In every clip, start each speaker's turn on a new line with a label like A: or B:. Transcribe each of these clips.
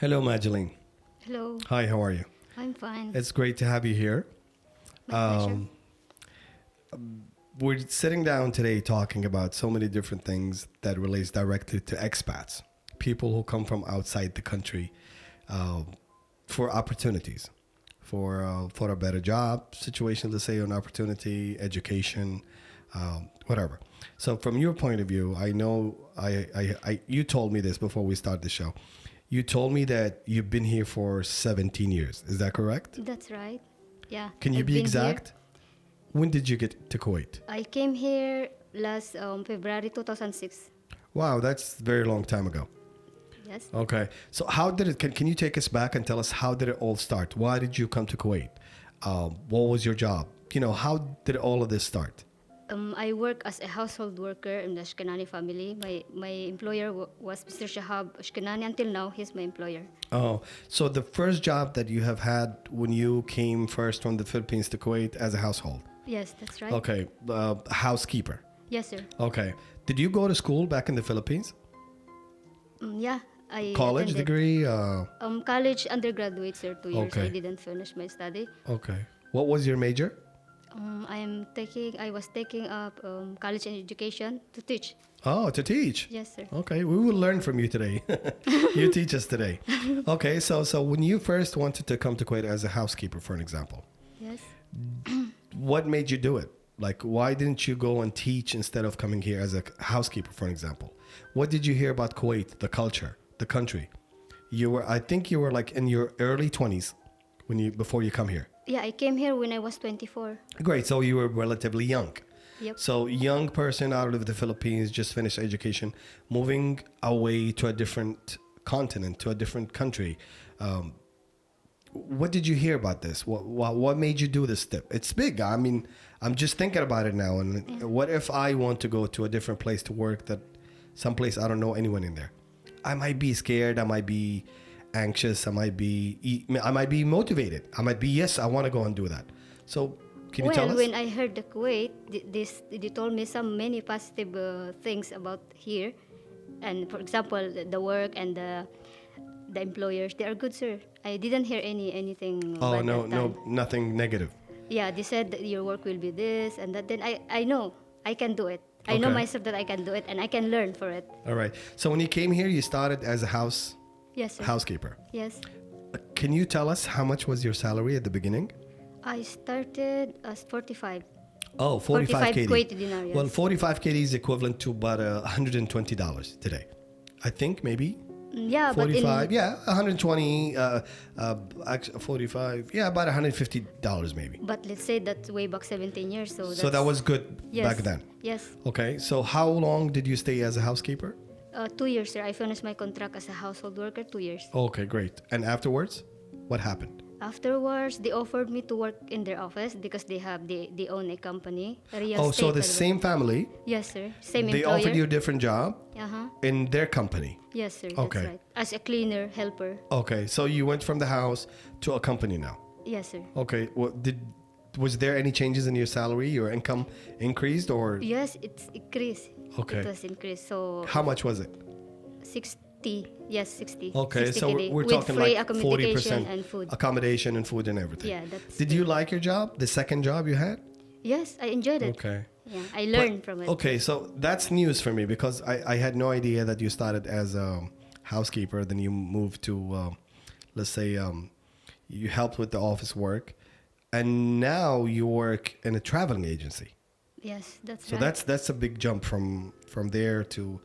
A: Hello, Madeline.
B: Hello,
A: Hi, how are you?
B: I'm fine.
A: It's great to have you here.
B: My pleasure.
A: Um, we're sitting down today talking about so many different things that relates directly to expats, people who come from outside the country uh, for opportunities, for a better job situation, let's say, an opportunity, education, whatever. So, from your point of view, I know you told me this before we start the show. You told me that you've been here for 17 years. Is that correct?
B: That's right. Yeah,
A: Can you
B: I've
A: be
B: been here.
A: exact? When did you get to Kuwait?
B: I came here last February 2006.
A: Wow, that's a very long time ago.
B: Yes.
A: Okay. So how did it, can you take us back and tell us how did it all start? Why did you come to Kuwait? What was your job? How did all of this start?
B: I work as a household worker in the Ashkanani family. My employer was Mr. Shahab Ashkanani. Until now, he's my employer.
A: Oh, so the first job that you have had when you came first from the Philippines to Kuwait as a household?
B: Yes, that's right.
A: Okay, housekeeper.
B: Yes, sir.
A: Okay. Did you go to school back in the Philippines?
B: Yeah, I
A: College
B: attended.
A: degree?
B: College undergraduate, sir. 2 years. I
A: Okay.
B: didn't finish my study.
A: Okay. What was your major?
B: I was taking up college and education to teach.
A: Oh, to teach.
B: Yes, sir.
A: Okay, we will learn from you today. You teach us today. Okay, so when you first wanted to come to Kuwait as a housekeeper, for an example,
B: Yes.
A: what made you do it? Like, why didn't you go and teach instead of coming here as a housekeeper, for an example? What did you hear about Kuwait, the culture, the country? I think you were like in your early 20s before you come here.
B: Yeah, I came here when I was 24.
A: Great, so you were relatively young.
B: Yep.
A: So young person out of the Philippines, just finished education, moving away to a different continent, to a different country. What did you hear about this? What made you do this step? It's big. I mean, I'm just thinking about it now. And what if I want to go to a different place to work, that someplace I don't know anyone in there? I might be scared. I might be anxious. I might be motivated. I might be, yes, I want to go and do that. So can you tell us?
B: When I heard the Kuwait, they told me many positive things about here, and for example, the work and the employers, they are good, sir. I didn't hear anything.
A: Oh,
B: bad
A: no,
B: that
A: no,
B: time.
A: nothing negative.
B: Yeah, they said that your work will be this and that. Then I know I can do it. I know
A: Okay.
B: myself that I can do it, and I can learn for it.
A: All right. So when you came here, you started as a
B: Yes, sir.
A: housekeeper.
B: Yes.
A: Can you tell us how much was your salary at the beginning?
B: I started as 45.
A: Oh, 45 KD.
B: Kuwaiti dinar, yes.
A: Well, 45 KD is equivalent to about $120 today. I think maybe.
B: Yeah, but
A: 45, yeah, 120, actually 45, yeah, about $150 maybe.
B: But let's say that's way back 17 years.
A: So that was good
B: yes,
A: back then.
B: Yes.
A: Okay, so how long did you stay as a housekeeper?
B: 2 years, sir. I finished my contract as a household worker, 2 years.
A: Okay, great. And afterwards, what happened?
B: Afterwards, they offered me to work in their office because they own a company, a real
A: Oh,
B: estate.
A: so the same family,
B: Yes, sir. Same
A: they
B: employer.
A: offered you a different job
B: Uh-huh.
A: in their company.
B: Yes, sir.
A: Okay.
B: That's right. As a cleaner, helper.
A: Okay, so you went from the house to a company now.
B: Yes, sir.
A: Okay, was there any changes in your salary? Your income increased or
B: Yes, it's increased.
A: Okay.
B: It was increased. So
A: how much was it?
B: 60. Yes, 60.
A: Okay,
B: 60
A: so
B: KD,
A: we're
B: with
A: talking
B: free
A: like 40%
B: accommodation and food.
A: accommodation and food and everything.
B: Yeah, that's
A: Did you like your job? The second job you had?
B: Yes, I enjoyed it.
A: Okay.
B: Yeah, I learned from it.
A: Okay, so that's news for me because I had no idea that you started as a housekeeper, then you moved to, let's say, you helped with the office work, and now you work in a traveling agency.
B: Yes, that's
A: So
B: right.
A: that's a big jump from there to,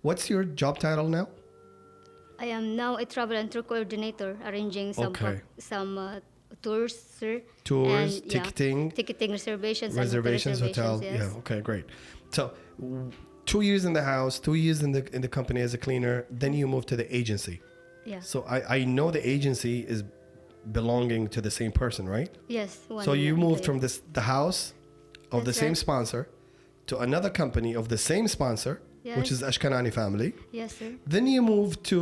A: what's your job title now?
B: I am now a travel and tour coordinator, arranging
A: Okay.
B: some tours, sir.
A: Tours,
B: and,
A: ticketing,
B: ticketing reservations,
A: reservations,
B: and
A: hotel.
B: reservations. Yes.
A: Yeah. Okay. Great. So, 2 years in the house, 2 years in the company as a cleaner. Then you move to the agency.
B: Yeah.
A: So I know the agency is belonging to the same person, right?
B: Yes.
A: So you moved from the house of the
B: That's
A: same
B: right.
A: sponsor to another company of the same sponsor, which
B: Yes.
A: is Ashkanani family.
B: Yes, sir.
A: Then you move to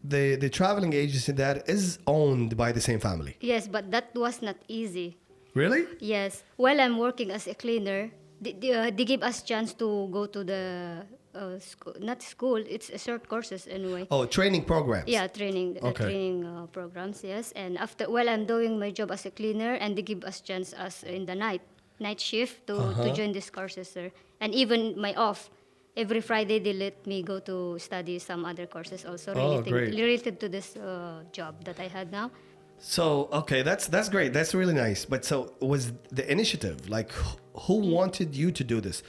A: the traveling agency that is owned by the same family.
B: Yes, but that was not easy.
A: Really?
B: Yes. While I'm working as a cleaner, they give us chance to go to the not school. It's short courses anyway.
A: Oh, training programs.
B: Yeah, training
A: Okay.
B: training programs. Yes, and after while I'm doing my job as a cleaner, and they give us chance as in the night shift to join these courses, sir. And even my off. Every Friday they let me go to study some other courses also
A: Oh, great.
B: related to this job that I had now.
A: So okay, that's great. That's really nice. But so was the initiative like who wanted you to do this?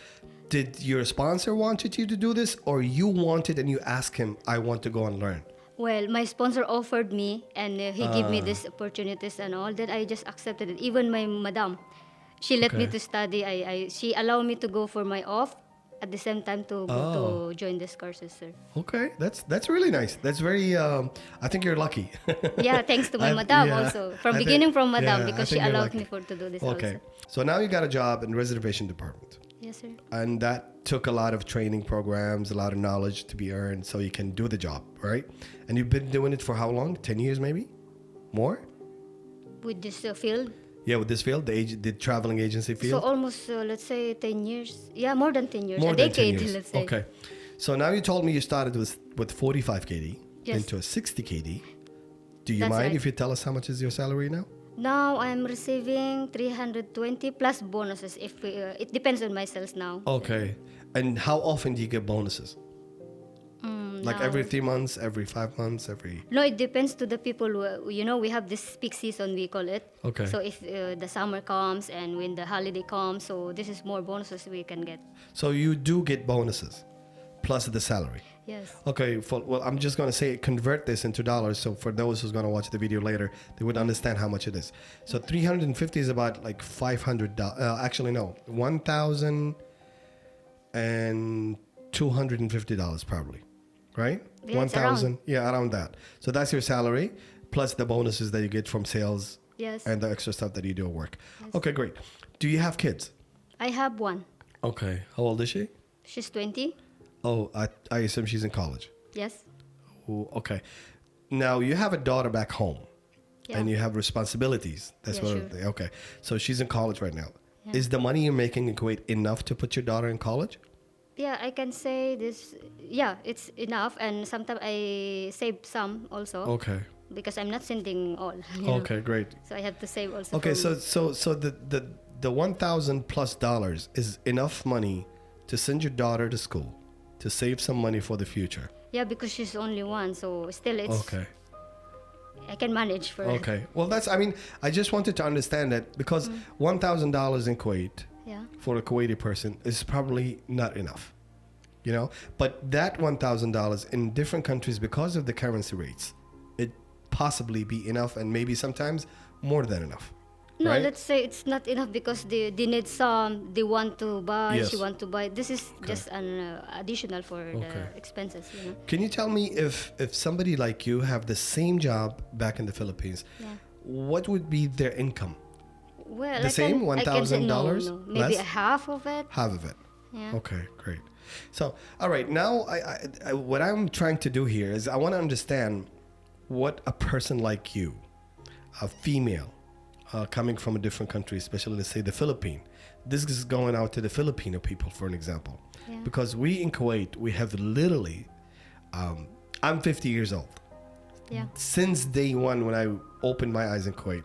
A: Did your sponsor wanted you to do this, or you wanted and you asked him, "I want to go and learn"?
B: Well, my sponsor offered me, and he gave me these opportunities and all. That I just accepted it. Even my madam, she let me
A: Okay.
B: to study. She allowed me to go for my off at the same time to go
A: Oh.
B: to join these courses, sir.
A: Okay, that's really nice. That's very. I think you're lucky.
B: Yeah, thanks to my madam
A: yeah,
B: also. From
A: I
B: beginning
A: think-
B: from madam,
A: yeah, I
B: because she
A: think you're
B: allowed
A: lucky.
B: me for to do this
A: Okay,
B: also.
A: so now you got a job in reservation department.
B: Yes, sir.
A: And that took a lot of training programs, a lot of knowledge to be earned so you can do the job, right? And you've been doing it for how long? 10 years maybe? More?
B: With this field.
A: Yeah, with this field, the traveling agency
B: So
A: field?
B: almost, let's say 10 years. Yeah, more than 10 years.
A: More
B: a
A: than
B: decade,
A: 10 years.
B: let's say.
A: Okay. So now you told me you started with 45 KD
B: Yes.
A: into a 60 KD. Do you
B: That's
A: mind
B: right.
A: if you tell us how much is your salary now?
B: Now I'm receiving 320 plus bonuses. If it depends on my sales now.
A: Okay. And how often do you get bonuses? Like
B: now-
A: every 3 months, every 5 months, every...
B: No, it depends to the people. We have this peak season, we call it.
A: Okay.
B: So if the summer comes and when the holiday comes, so this is more bonuses we can get.
A: So you do get bonuses plus the salary.
B: Yes.
A: Okay, well, I'm just going to say convert this into dollars. So for those who's going to watch the video later, they would understand how much it is. So 350 is about like $500. Actually, no, $1,250 probably, right?
B: Yeah, it's around.
A: Yeah, around that. So that's your salary plus the bonuses that you get from sales
B: Yes.
A: and the extra stuff that you do at work.
B: Yes.
A: Okay, great. Do you have kids?
B: I have one.
A: Okay. How old is she?
B: She's 20.
A: Oh, I assume she's in college.
B: Yes.
A: Oh, okay. Now you have a daughter back home,
B: Yeah.
A: and you have responsibilities. That's
B: Yeah,
A: what.
B: sure.
A: Okay. So she's in college right now.
B: Yeah.
A: Is the money you're making in Kuwait enough to put your daughter in college?
B: Yeah, I can say this. Yeah, it's enough. And sometimes I save some also.
A: Okay.
B: Because I'm not sending all. you know.
A: Okay. Great.
B: So I have to save also.
A: Okay.
B: from-
A: So the $1,000+ is enough money to send your daughter to school, to save some money for the future.
B: Yeah, because she's only one, so still it's.
A: Okay.
B: I can manage for it.
A: Okay. Well, I just wanted to understand that because $1,000 in Kuwait
B: Yeah.
A: for a Kuwaiti person is probably not enough, but that $1,000 in different countries, because of the currency rates, it possibly be enough, and maybe sometimes more than enough.
B: No,
A: right?
B: let's say it's not enough because they need some. They want to buy.
A: Yes.
B: She want to buy. This is just an additional for
A: Okay.
B: the expenses.
A: Can you tell me if somebody like you have the same job back in the Philippines,
B: Yeah.
A: what would be their income?
B: Well,
A: The same?
B: I can say
A: $1,000
B: no, maybe
A: less?
B: a half of it.
A: Half of it.
B: Yeah.
A: Okay, great. So, all right, now I what I'm trying to do here is I want to understand what a person like you, a female, coming from a different country, especially let's say the Philippines. This is going out to the Filipino people, for an example,
B: Yeah.
A: because we in Kuwait we have literally, I'm 50 years old.
B: Yeah.
A: Since day one, when I opened my eyes in Kuwait,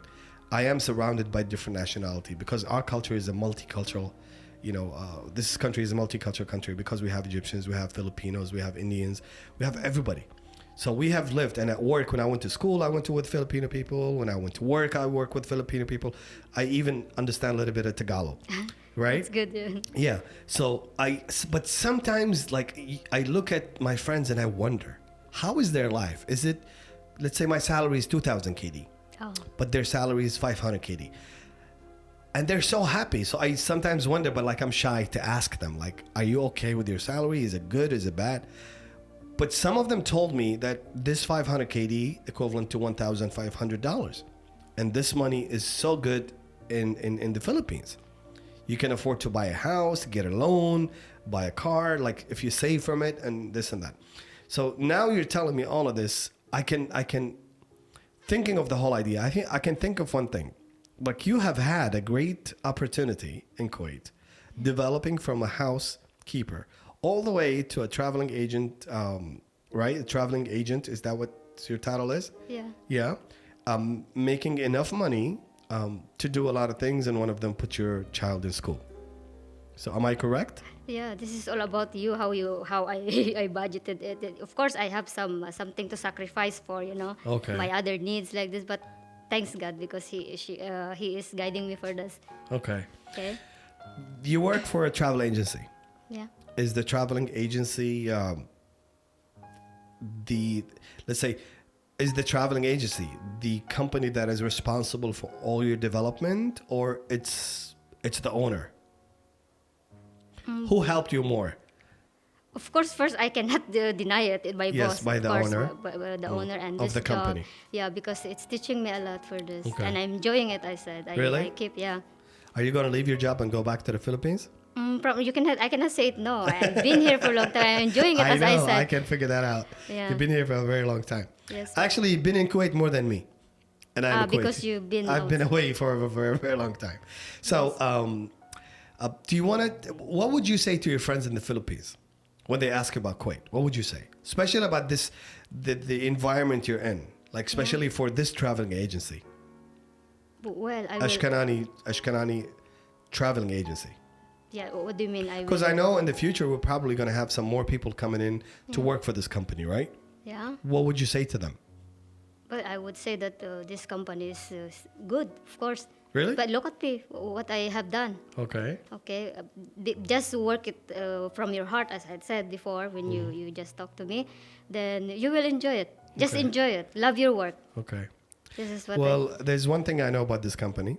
A: I am surrounded by different nationality because our culture is a multicultural. This country is a multicultural country because we have Egyptians, we have Filipinos, we have Indians, we have everybody. So we have lived, and at work, when I went to school, I went to with Filipino people. When I went to work, I work with Filipino people. I even understand a little bit of Tagalog, right?
B: It's good. Yeah.
A: Yeah. So but sometimes, like, I look at my friends and I wonder, how is their life? Is it, let's say my salary is 2,000 KD,
B: Oh.
A: but their salary is 500 KD. And they're so happy. So I sometimes wonder, but like I'm shy to ask them, like, are you okay with your salary? Is it good? Is it bad? But some of them told me that this 500 KD equivalent to $1,500. And this money is so good in the Philippines. You can afford to buy a house, get a loan, buy a car, like if you save from it and this and that. So now you're telling me all of this. I can thinking of the whole idea. I can think of one thing. Like, you have had a great opportunity in Kuwait, developing from a housekeeper all the way to a traveling agent, right? A traveling agent, is that what your title is?
B: Yeah.
A: Yeah. Making enough money to do a lot of things, and one of them put your child in school. So am I correct?
B: Yeah, this is all about you. How I I budgeted it. Of course, I have something to sacrifice for,
A: Okay.
B: my other needs like this. But thanks God because he is guiding me for this.
A: Okay.
B: Okay.
A: You work for a travel agency.
B: Yeah.
A: Is the traveling agency the, let's say, is the traveling agency the company that is responsible for all your development, or it's the owner? Who helped you more?
B: Of course, first I cannot deny it. My
A: Yes,
B: boss,
A: by
B: of
A: the
B: course,
A: owner.
B: by the owner and
A: Of
B: this
A: the company.
B: job. Yeah, because it's teaching me a lot for this,
A: Okay.
B: and I'm enjoying it. I said,
A: Really?
B: I keep, yeah.
A: Are you going to leave your job and go back to the Philippines?
B: I cannot say it. No, I've been here for a long time. I'm enjoying it,
A: I
B: as
A: know,
B: I
A: I
B: said.
A: can figure that out.
B: Yeah.
A: You've been here for a very long time.
B: Yes.
A: Actually, you've been in Kuwait more than me. And I'm in Kuwait.
B: Because you've been
A: I've
B: out.
A: been away for a very, very long time. So, do you want to, what would you say to your friends in the Philippines when they ask about Kuwait? What would you say? Especially about this, the environment you're in, like especially for this traveling agency,
B: Well, I will.
A: Ashkanani Traveling Agency.
B: Yeah. What do you mean?
A: Because I know in the future we're probably going to have some more people coming in to work for this company, right?
B: Yeah.
A: What would you say to them?
B: But I would say that this company is good, of course.
A: Really?
B: But look at me, what I have done.
A: Okay.
B: Okay, just work it from your heart, as I said before when you just talked to me. Then you will enjoy it. Just
A: Okay.
B: enjoy it. Love your work.
A: Okay.
B: This is what.
A: Well, there's one thing I know about this company.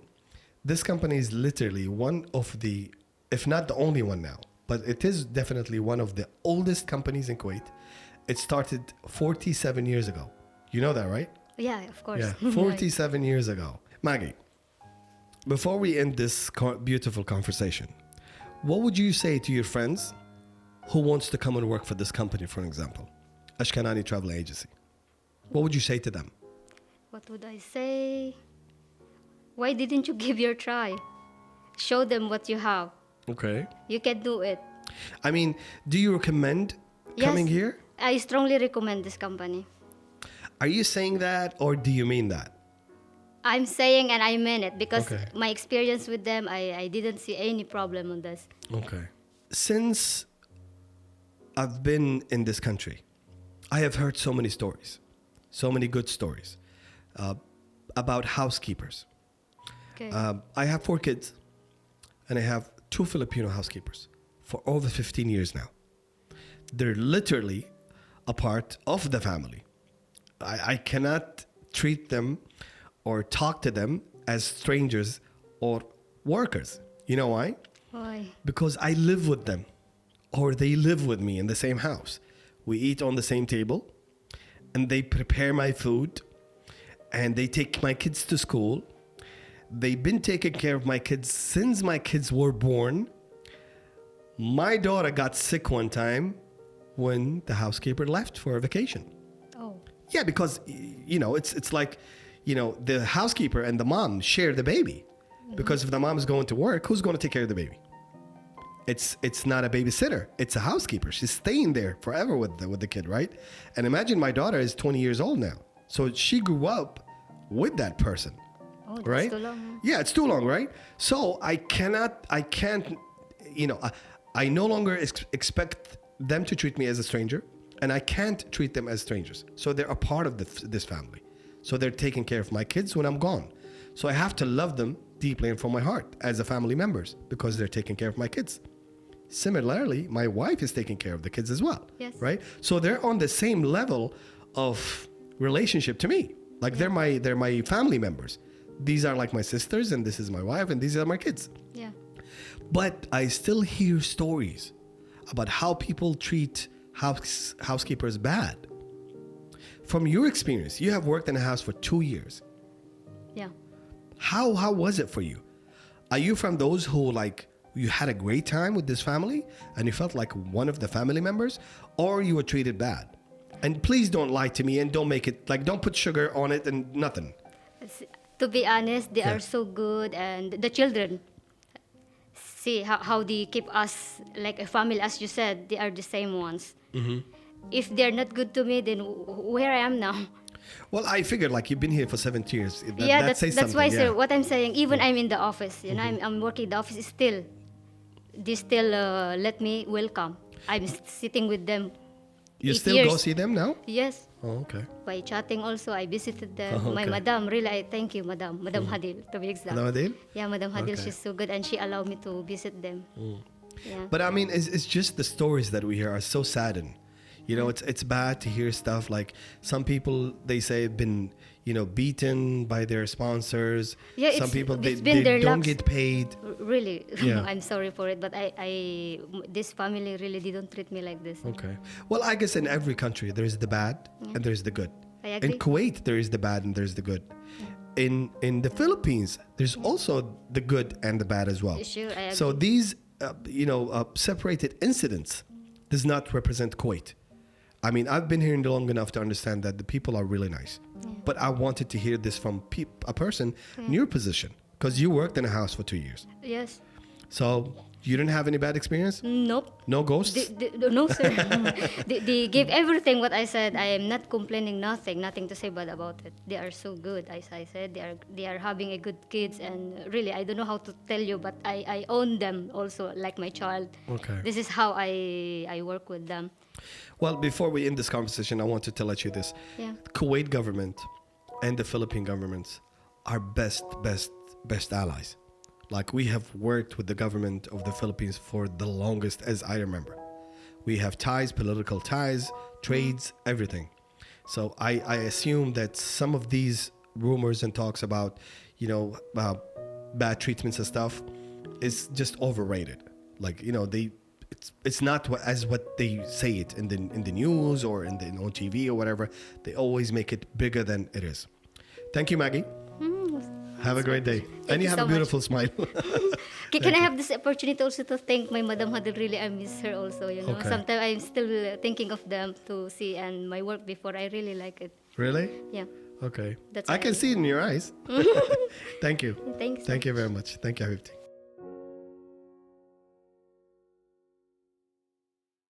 A: This company is literally one of the, if not the only one now, but it is definitely one of the oldest companies in Kuwait. It started 47 years ago. You know that, right?
B: Yeah, of course.
A: Yeah, 47 years ago. Maggie, before we end this beautiful conversation, what would you say to your friends who wants to come and work for this company, for example, Ashkanani Travel Agency? What would you say to them?
B: What would I say? Why didn't you give your try? Show them what you have.
A: Okay.
B: You can do it.
A: I mean, do you recommend coming
B: Yes.
A: here?
B: I strongly recommend this company.
A: Are you saying that, or do you mean that?
B: I'm saying and I mean it because
A: Okay.
B: my experience with them, I didn't see any problem on this.
A: Okay. Since I've been in this country, I have heard so many stories, so many good stories about housekeepers.
B: Okay.
A: I have 4 kids, and I have 2 Filipino housekeepers for over 15 years now. They're literally a part of the family. I cannot treat them or talk to them as strangers or workers. You know why?
B: Why?
A: Because I live with them, or they live with me in the same house. We eat on the same table, and they prepare my food, and they take my kids to school. They've been taking care of my kids since my kids were born. My daughter got sick one time when the housekeeper left for a vacation.
B: Oh.
A: Yeah, because it's like, the housekeeper and the mom share the baby. Because if the mom is going to work, who's going to take care of the baby? It's not a babysitter. It's a housekeeper. She's staying there forever with the kid, right? And imagine my daughter is 20 years old now, so she grew up with that person.
B: Oh, that's
A: Right?
B: too long.
A: Yeah, it's too long, right? So I no longer expect them to treat me as a stranger, and I can't treat them as strangers. So they're a part of this family. So they're taking care of my kids when I'm gone. So I have to love them deeply and from my heart as a family members because they're taking care of my kids. Similarly, my wife is taking care of the kids as well.
B: Yes.
A: Right? So they're on the same level of relationship to me. Like they're my family members. These are like my sisters, and this is my wife, and these are my kids.
B: Yeah.
A: But I still hear stories about how people treat housekeepers bad. From your experience, you have worked in a house for 2 years.
B: Yeah.
A: How was it for you? Are you from those who you had a great time with this family and you felt like one of the family members, or you were treated bad? And please don't lie to me and don't make it don't put sugar on it and nothing.
B: To be honest, they
A: Yeah.
B: are so good, and the children, see how they keep us like a family, as you said. They are the same ones. If they're not good to me, then where I am now.
A: Well, I figured like you've been here for 17 years.
B: Yeah,
A: That says
B: that's why,
A: something.
B: sir.
A: Yeah.
B: What I'm saying, even I'm in the office, I'm working the office still. They still let me welcome. I'm sitting with them.
A: You
B: 8
A: still
B: years.
A: go see them now?
B: Yes.
A: Oh, okay.
B: By chatting also, I visited them.
A: Oh,
B: My
A: okay.
B: madam, really, I thank you, Madam Hadil, to be exact.
A: Madam Adil?
B: Yeah, Madam Hadil,
A: Okay.
B: she's so good, and she allowed me to visit them. Yeah.
A: But I mean, it's just the stories that we hear are so saddening. You know, it's bad to hear stuff like some people, they say, been, beaten by their sponsors.
B: Yeah,
A: some
B: it's-
A: people,
B: it's been
A: they
B: their
A: don't
B: luck.
A: get paid.
B: Really,
A: Yeah.
B: I'm sorry for it, but this family really didn't treat me like this.
A: Okay. Well, I guess in every country, there's the bad and there's the good.
B: I
A: In
B: agree.
A: Kuwait, there is the bad and there's the good. In the Philippines, there's also the good and the bad as well.
B: Sure, I
A: So
B: agree.
A: these, separated incidents does not represent Kuwait. I mean, I've been here long enough to understand that the people are really nice. But I wanted to hear this from a person in your position, because you worked in a house for 2 years.
B: Yes.
A: So you didn't have any bad experience?
B: Nope.
A: No ghosts?
B: No, sir. They gave everything what I said. I am not complaining, nothing to say bad about it. They are so good, as I said. They are having a good kids, and really, I don't know how to tell you, but I own them also like my child.
A: Okay.
B: This is how I work with them.
A: Well, before we end this conversation, I wanted to let you this.
B: Yeah.
A: Kuwait government and the Philippine governments are best allies. Like, we have worked with the government of the Philippines for the longest as I remember. We have ties, political ties, trades, everything. So I assume that some of these rumors and talks about, bad treatments and stuff is just overrated. Like, it's not what they say it in the news or on TV or whatever. They always make it bigger than it is. Thank you, Maggie. Have a great day. And you
B: you
A: have
B: so
A: a
B: much.
A: beautiful smile.
B: Can I have this opportunity also to thank my Madam Hadil? Really, I miss her also.
A: Okay.
B: Sometimes I'm still thinking of them to see and my work before. I really like it.
A: Really?
B: Yeah.
A: Okay.
B: That's
A: I
B: why
A: can see it in your eyes. Thank you.
B: Thanks.
A: Thank you very much. Thank you, Habibti.